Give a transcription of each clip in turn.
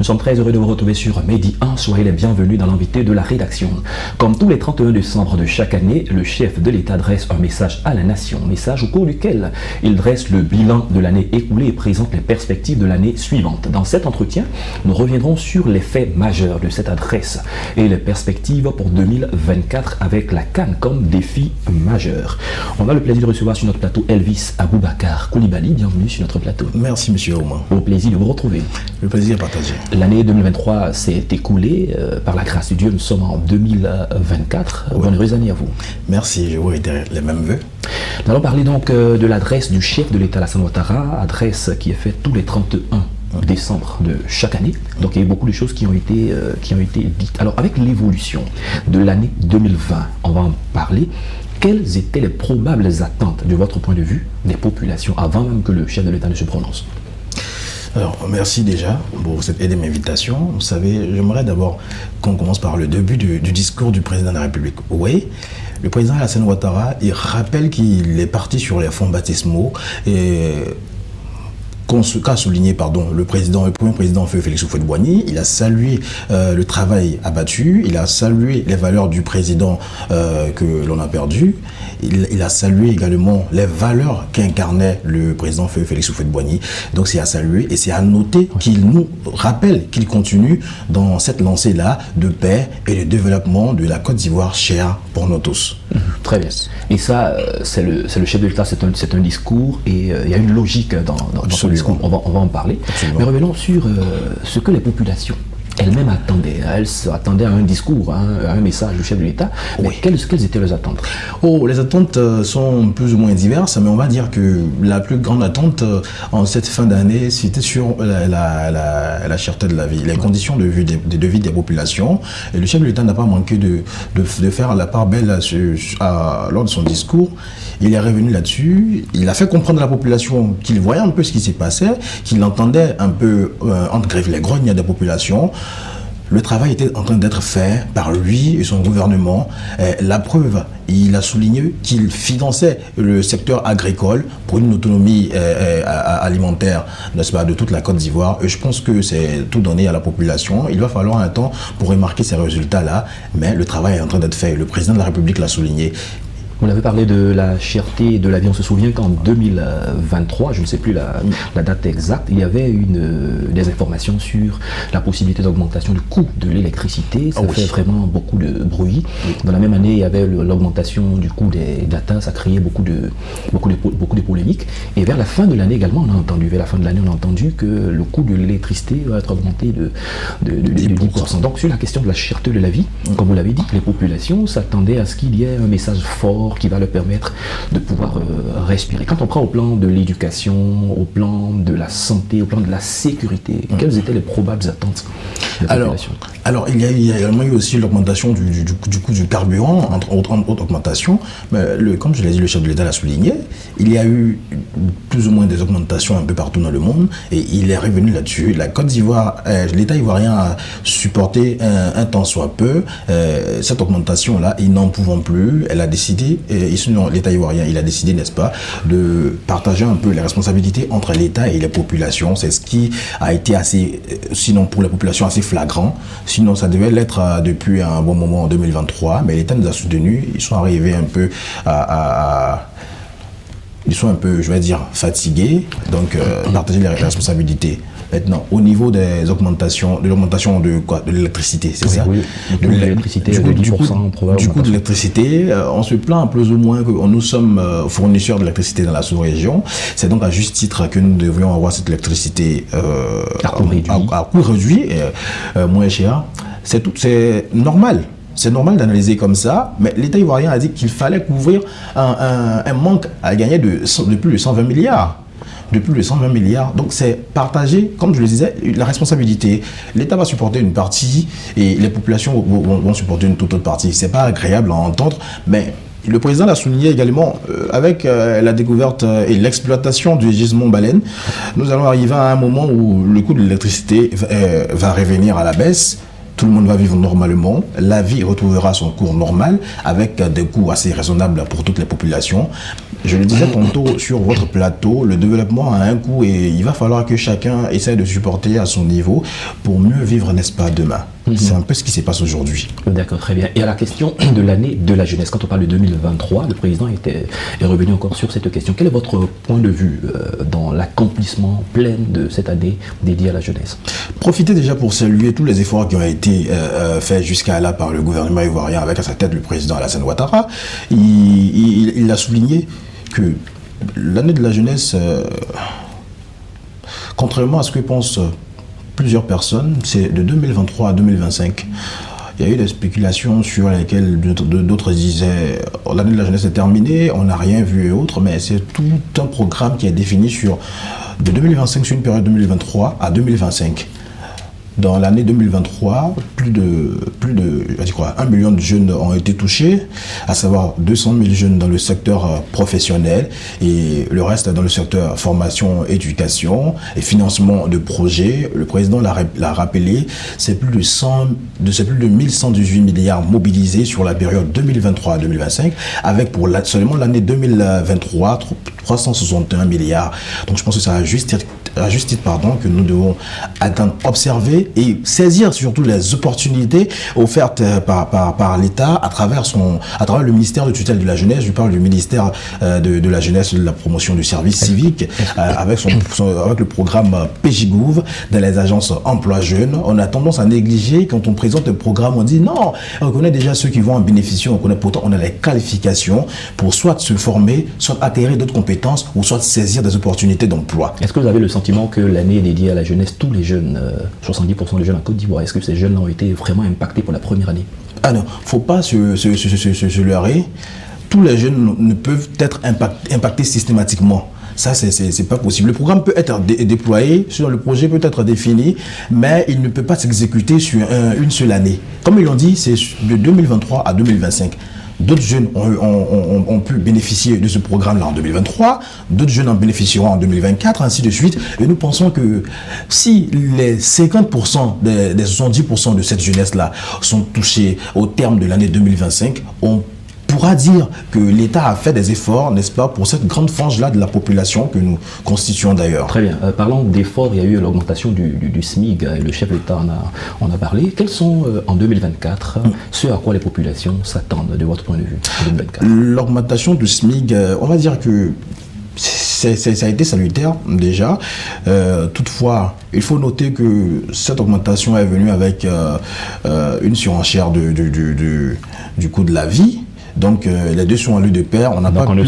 Nous sommes très heureux de vous retrouver sur Medi 1. Soyez les bienvenus dans l'invité de la rédaction. Comme tous les 31 décembre de chaque année, le chef de l'État dresse un message à la nation. Message au cours duquel il dresse le bilan de l'année écoulée et présente les perspectives de l'année suivante. Dans cet entretien, nous reviendrons sur les faits majeurs de cette adresse et les perspectives pour 2024 avec la CAN comme défi majeur. On a le plaisir de recevoir sur notre plateau Elvis Aboubakar Koulibaly. Bienvenue sur notre plateau. Merci monsieur Ouma. Au plaisir de vous retrouver. Le plaisir est partagé. L'année 2023 s'est écoulée. Par la grâce de Dieu, nous sommes en 2024. Oui. Bonne heureuse année à vous. Merci, je vous réitère les mêmes vœux. Nous allons parler donc de l'adresse du chef de l'État, Alassane Ouattara, adresse qui est faite tous les 31 décembre de chaque année. Donc il y a eu beaucoup de choses qui ont été dites. Alors avec l'évolution de l'année 2020, on va en parler. Quelles étaient les probables attentes de votre point de vue des populations avant même que le chef de l'État ne se prononce? Alors, merci déjà pour cette aide et invitation. Vous savez, j'aimerais d'abord qu'on commence par le début du discours du président de la République. Oui, le président Alassane Ouattara, il rappelle qu'il est parti sur les fonds baptismaux et qu'a souligné le premier président Félix Houphouët-Boigny. Il a salué le travail abattu, il a salué les valeurs du président que l'on a perdu, il a salué également les valeurs qu'incarnait le président Félix Houphouët-Boigny. Donc c'est à saluer et c'est à noter qu'il nous rappelle qu'il continue dans cette lancée-là de paix et de développement de la Côte d'Ivoire chère pour nous tous. Très bien. Et ça, c'est le chef de l'État, c'est un discours et il y a une logique dans son discours. On va en parler. Absolument. Mais revenons sur ce que les populations elles-mêmes attendaient. Elles s'attendaient à un discours, à un message du chef de l'État. Mais quelles étaient leurs attentes? Les attentes sont plus ou moins diverses, mais on va dire que la plus grande attente en cette fin d'année, c'était sur la cherté de la vie, les conditions de vie des populations. Et le chef de l'État n'a pas manqué de faire la part belle lors de son discours. Il est revenu là-dessus, il a fait comprendre à la population qu'il voyait un peu ce qui s'est passé, qu'il entendait un peu entre les grognes des populations. Le travail était en train d'être fait par lui et son gouvernement. La preuve, il a souligné qu'il finançait le secteur agricole pour une autonomie alimentaire, n'est-ce pas, de toute la Côte d'Ivoire. Et je pense que c'est tout donné à la population. Il va falloir un temps pour remarquer ces résultats-là, mais le travail est en train d'être fait. Le président de la République l'a souligné. Vous avez parlé de la cherté de la vie. On se souvient qu'en 2023, je ne sais plus la date exacte, il y avait des informations sur la possibilité d'augmentation du coût de l'électricité. Ça fait vraiment beaucoup de bruit. Dans la même année, il y avait l'augmentation du coût des data. Ça créait beaucoup de polémiques. Et vers la fin de l'année également, on a entendu que le coût de l'électricité va être augmenté de 10%. Donc sur la question de la cherté de la vie, comme vous l'avez dit, les populations s'attendaient à ce qu'il y ait un message fort qui va leur permettre de pouvoir respirer. Quand on prend au plan de l'éducation, au plan de la santé, au plan de la sécurité, quelles étaient les probables attentes de la population? Alors, il y a également eu aussi l'augmentation du coût du carburant, entre autres augmentations. Mais comme je l'ai dit, le chef de l'État l'a souligné, il y a eu plus ou moins des augmentations un peu partout dans le monde et il est revenu là-dessus. La Côte d'Ivoire, l'État ivoirien a supporté un temps soit peu cette augmentation-là. Ils n'en pouvant plus, elle a décidé, l'État ivoirien, il a décidé, n'est-ce pas, de partager un peu les responsabilités entre l'État et les populations. C'est ce qui a été assez, sinon pour la population, assez flagrant. Sinon, ça devait l'être depuis un bon moment en 2023, mais l'État nous a soutenus. Ils sont arrivés un peu ils sont un peu, je vais dire, fatigués, donc partager les responsabilités. Maintenant, au niveau des augmentations, de l'augmentation de l'électricité, c'est ça? Oui, de l'électricité, de 10% probablement. Du coup de l'électricité, on se plaint plus ou moins que nous sommes fournisseurs d'électricité dans la sous-région. C'est donc à juste titre que nous devrions avoir cette électricité à coût réduit et moins cher. C'est normal. C'est normal d'analyser comme ça, mais l'État ivoirien a dit qu'il fallait couvrir un manque à gagner de plus de 120 milliards. De plus de 120 milliards. Donc c'est partager, comme je le disais, la responsabilité. L'État va supporter une partie et les populations vont supporter une toute autre partie. C'est pas agréable à entendre, mais le président l'a souligné également, avec la découverte et l'exploitation du gisement baleine, nous allons arriver à un moment où le coût de l'électricité va revenir à la baisse. Tout le monde va vivre normalement, la vie retrouvera son cours normal avec des coûts assez raisonnables pour toutes les populations. Je le disais tantôt sur votre plateau, le développement a un coût et il va falloir que chacun essaie de supporter à son niveau pour mieux vivre, n'est-ce pas, demain. C'est un peu ce qui se passe aujourd'hui. D'accord, très bien. Et à la question de l'année de la jeunesse, quand on parle de 2023, le président est revenu encore sur cette question. Quel est votre point de vue dans l'accomplissement plein de cette année dédiée à la jeunesse? Profitez déjà pour saluer tous les efforts qui ont été faits jusqu'à là par le gouvernement ivoirien avec à sa tête le président Alassane Ouattara. Il a souligné que l'année de la jeunesse, contrairement à ce que pensent plusieurs personnes, c'est de 2023 à 2025. Il y a eu des spéculations sur lesquelles d'autres disaient l'année de la jeunesse est terminée, on n'a rien vu et autres, mais c'est tout un programme qui est défini de 2025 sur une période 2023 à 2025. Dans l'année 2023, plus de 1 million de jeunes ont été touchés, à savoir 200 000 jeunes dans le secteur professionnel et le reste dans le secteur formation, éducation et financement de projets. Le président l'a rappelé, c'est plus de 1118 milliards mobilisés sur la période 2023 à 2025, avec pour seulement l'année 2023, 361 milliards. Donc je pense que c'est à juste titre que nous devons observer et saisir surtout les opportunités offertes par l'État à travers le ministère de tutelle de la jeunesse. Je parle du ministère de la jeunesse et de la promotion du service civique avec le programme PJGouv dans les agences emploi jeunes. On a tendance à négliger quand on présente le programme, on dit non, on connaît déjà ceux qui vont en bénéficier, pourtant on a les qualifications pour soit se former, soit acquérir d'autres compétences ou soit saisir des opportunités d'emploi. Est-ce que vous avez le sentiment que l'année est dédiée à la jeunesse, tous les jeunes, 70% des jeunes en Côte d'Ivoire, est-ce que ces jeunes ont été vraiment impactés pour la première année? Ah non, il ne faut pas se leurrer. Tous les jeunes ne peuvent être impactés systématiquement. Ça, c'est pas possible. Le programme peut être déployé, le projet peut être défini, mais il ne peut pas s'exécuter sur une seule année. Comme ils l'ont dit, c'est de 2023 à 2025. D'autres jeunes ont pu bénéficier de ce programme-là en 2023, d'autres jeunes en bénéficieront en 2024, ainsi de suite. Et nous pensons que si les 50% des 70% de cette jeunesse-là sont touchés au terme de l'année 2025, on pourra dire que l'État a fait des efforts, n'est-ce pas, pour cette grande frange-là de la population que nous constituons d'ailleurs. Très bien. Parlons d'efforts, il y a eu l'augmentation du SMIC, et le chef de l'État en a parlé. Quels sont, en 2024, ce à quoi les populations s'attendent, de votre point de vue, en 2024? L'augmentation du SMIC, on va dire que ça a été salutaire déjà. Toutefois, il faut noter que cette augmentation est venue avec une surenchère du coût de la vie. Donc les deux sont allés de pair. On ne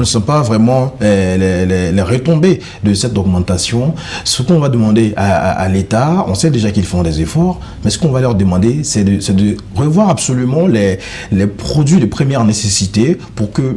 sent pas vraiment les retombées de cette augmentation. Ce qu'on va demander à l'État, on sait déjà qu'ils font des efforts, mais ce qu'on va leur demander, c'est de revoir absolument les produits de première nécessité pour que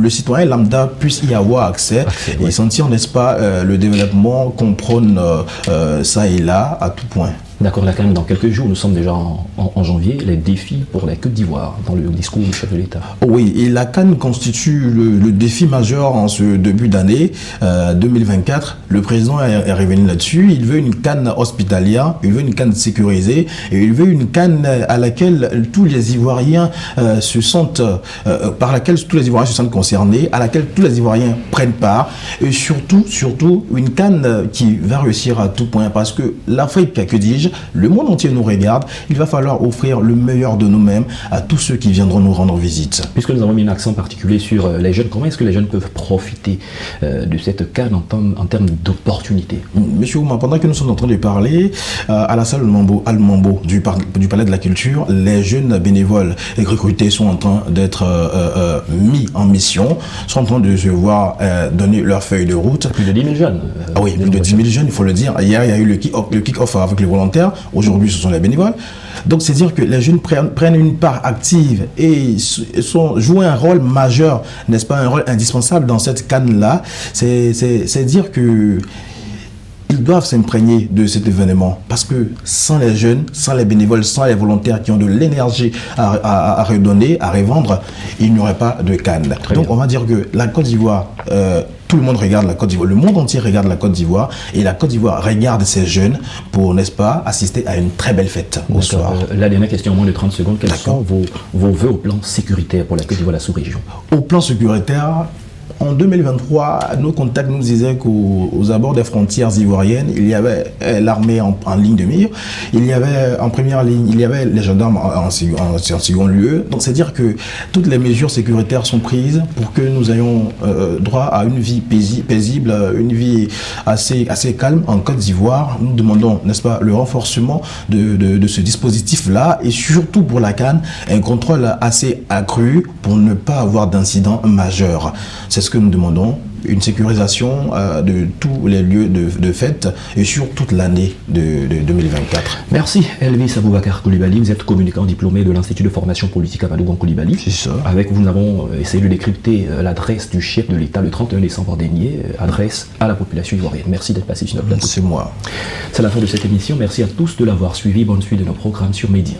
le citoyen lambda puisse y avoir accès et sentir, n'est-ce pas, le développement qu'on prône ça et là à tout point. D'accord, là quand même dans quelques jours, nous sommes déjà en janvier, les défis pour la Côte d'Ivoire, dans le discours du chef de l'État. Oui, et la CAN constitue le défi majeur en ce début d'année 2024. Le président est revenu là-dessus. Il veut une CAN hospitalière, il veut une CAN sécurisée, et il veut une CAN à laquelle tous les Ivoiriens par laquelle tous les Ivoiriens se sentent concernés, à laquelle tous les Ivoiriens prennent part, et surtout une CAN qui va réussir à tout point, parce que l'Afrique, que dis-je, le monde entier nous regarde. Il va falloir offrir le meilleur de nous-mêmes à tous ceux qui viendront nous rendre visite. Puisque nous avons mis un accent particulier sur les jeunes, comment est-ce que les jeunes peuvent profiter de cette CAN en termes d'opportunités? Monsieur Ouma, pendant que nous sommes en train de parler, à la salle Al-Mambo du Palais de la Culture, les jeunes bénévoles et recrutés sont en train d'être mis en mission, sont en train de se voir donner leur feuille de route. Plus de 10 000 jeunes. Oui, plus de 10 000 jeunes, il faut le dire. Hier, il y a eu le kick-off avec les volontaires. Aujourd'hui, ce sont les bénévoles. Donc, c'est dire que les jeunes prennent une part active et jouent un rôle majeur, n'est-ce pas, un rôle indispensable dans cette CAN-là. C'est dire que ils doivent s'imprégner de cet événement parce que sans les jeunes, sans les bénévoles, sans les volontaires qui ont de l'énergie à redonner, à revendre, il n'y aurait pas de CAN. Donc, on va dire que la Côte d'Ivoire, tout le monde regarde la Côte d'Ivoire, le monde entier regarde la Côte d'Ivoire et la Côte d'Ivoire regarde ces jeunes pour, n'est-ce pas, assister à une très belle fête au soir. La dernière question en moins de 30 secondes, quels sont vos vœux au plan sécuritaire pour la Côte d'Ivoire, la sous-région? Au plan sécuritaire, en 2023, nos contacts nous disaient qu'aux abords des frontières ivoiriennes, il y avait l'armée en ligne de mire, il y avait en première ligne, il y avait les gendarmes en second lieu. Donc c'est dire que toutes les mesures sécuritaires sont prises pour que nous ayons droit à une vie paisible, une vie assez calme en Côte d'Ivoire. Nous demandons, n'est-ce pas, le renforcement de ce dispositif-là et surtout pour la CAN, un contrôle assez accru pour ne pas avoir d'incidents majeurs. C'est ce que nous demandons, une sécurisation de tous les lieux de fête et sur toute l'année de 2024. Merci Elvis Aboubakar Coulibaly, vous êtes communicant diplômé de l'Institut de formation politique à Badougan Coulibaly. C'est ça. Avec vous, nous avons essayé de décrypter l'adresse du chef de l'État le 31 décembre dernier, adresse à la population ivoirienne. Merci d'être passé sur notre plateau. C'est moi. C'est la fin de cette émission. Merci à tous de l'avoir suivi. Bonne suite de nos programmes sur Média.